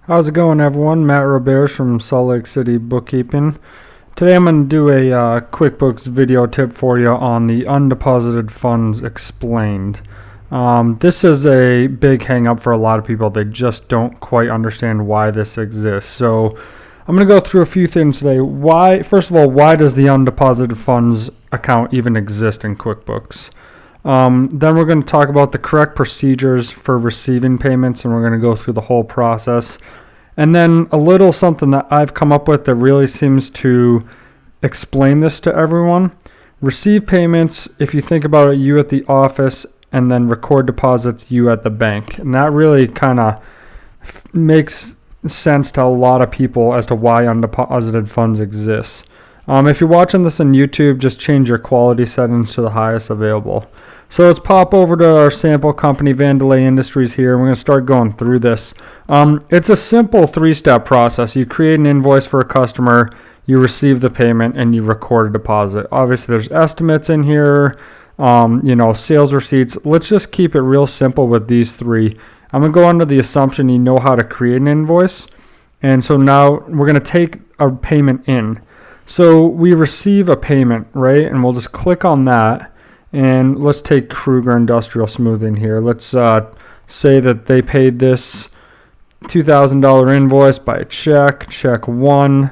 How's it going, everyone? Matt Roberts from Salt Lake City Bookkeeping. Today I'm going to do a QuickBooks video tip for you on the undeposited funds explained. This is a big hang-up for a lot of people. They just don't quite understand why this exists. So I'm going to go through a few things today. First of all, why does the undeposited funds account even exist in QuickBooks? Then we're going to talk about the correct procedures for receiving payments, and we're going to go through the whole process. And then a little something that I've come up with that really seems to explain this to everyone. Receive payments, if you think about it, you at the office, and then record deposits, you at the bank. And that really kind of makes sense to a lot of people as to why undeposited funds exist. If you're watching this on YouTube, just change your quality settings to the highest available. So let's pop over to our sample company, Vandelay Industries here, and we're going to start going through this. It's a simple three-step process. You create an invoice for a customer, you receive the payment, and you record a deposit. Obviously, there's estimates in here, sales receipts. Let's just keep it real simple with these three. I'm going to go under the assumption you know how to create an invoice. And so now we're going to take a payment in. So we receive a payment, right? And we'll just click on that. And let's take Kruger Industrial Smoothing here. Let's say that they paid this $2,000 invoice by check 1,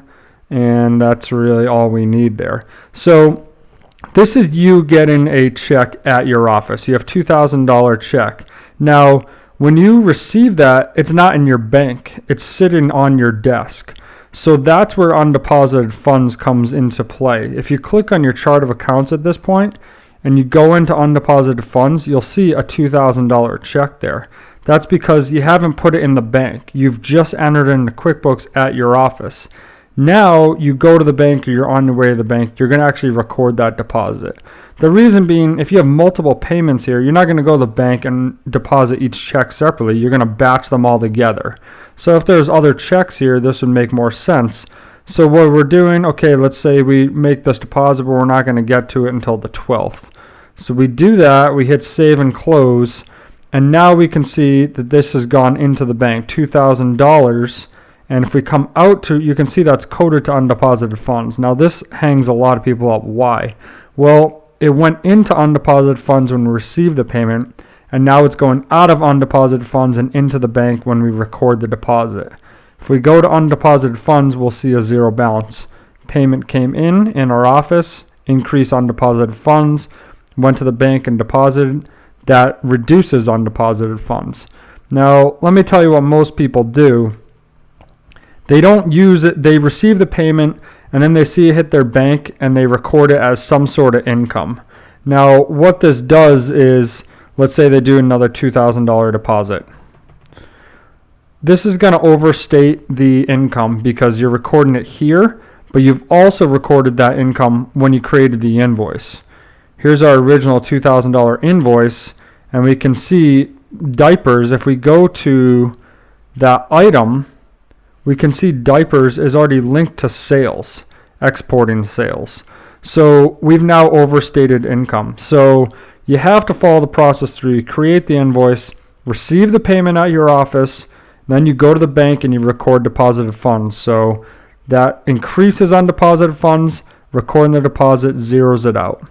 and that's really all we need there. So this is you getting a check at your office. You have $2,000 check. Now, when you receive that, it's not in your bank. It's sitting on your desk. So that's where undeposited funds comes into play. If you click on your chart of accounts at this point, and you go into undeposited funds, you'll see a $2,000 check there. That's because you haven't put it in the bank. You've just entered into QuickBooks at your office. Now you go to the bank or you're on your way to the bank, you're going to actually record that deposit. The reason being, if you have multiple payments here, you're not going to go to the bank and deposit each check separately. You're going to batch them all together. So if there's other checks here, this would make more sense. So what we're doing, okay, let's say we make this deposit, but we're not going to get to it until the 12th. So we do that, we hit save and close, and now we can see that this has gone into the bank, $2,000. And if we come out to, you can see that's coded to undeposited funds. Now this hangs a lot of people up. Why? Well, it went into undeposited funds when we received the payment, and now it's going out of undeposited funds and into the bank when we record the deposit. If we go to undeposited funds, we'll see a zero balance. Payment came in our office, increase undeposited funds, went to the bank and deposited. That reduces undeposited funds. Now, let me tell you what most people do. They don't use it. They receive the payment, and then they see it hit their bank, and they record it as some sort of income. Now, what this does is, let's say they do another $2,000 deposit. This is going to overstate the income because you're recording it here, but you've also recorded that income when you created the invoice. Here's our original $2,000 invoice, and we can see diapers. If we go to that item, we can see diapers is already linked to sales, exporting sales. So we've now overstated income. So you have to follow the process through. You create the invoice, receive the payment at your office, then you go to the bank and you record deposited funds. So that increases undeposited funds, recording the deposit zeroes it out.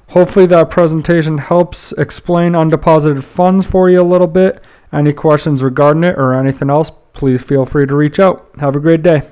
Hopefully that presentation helps explain undeposited funds for you a little bit. Any questions regarding it or anything else, please feel free to reach out. Have a great day.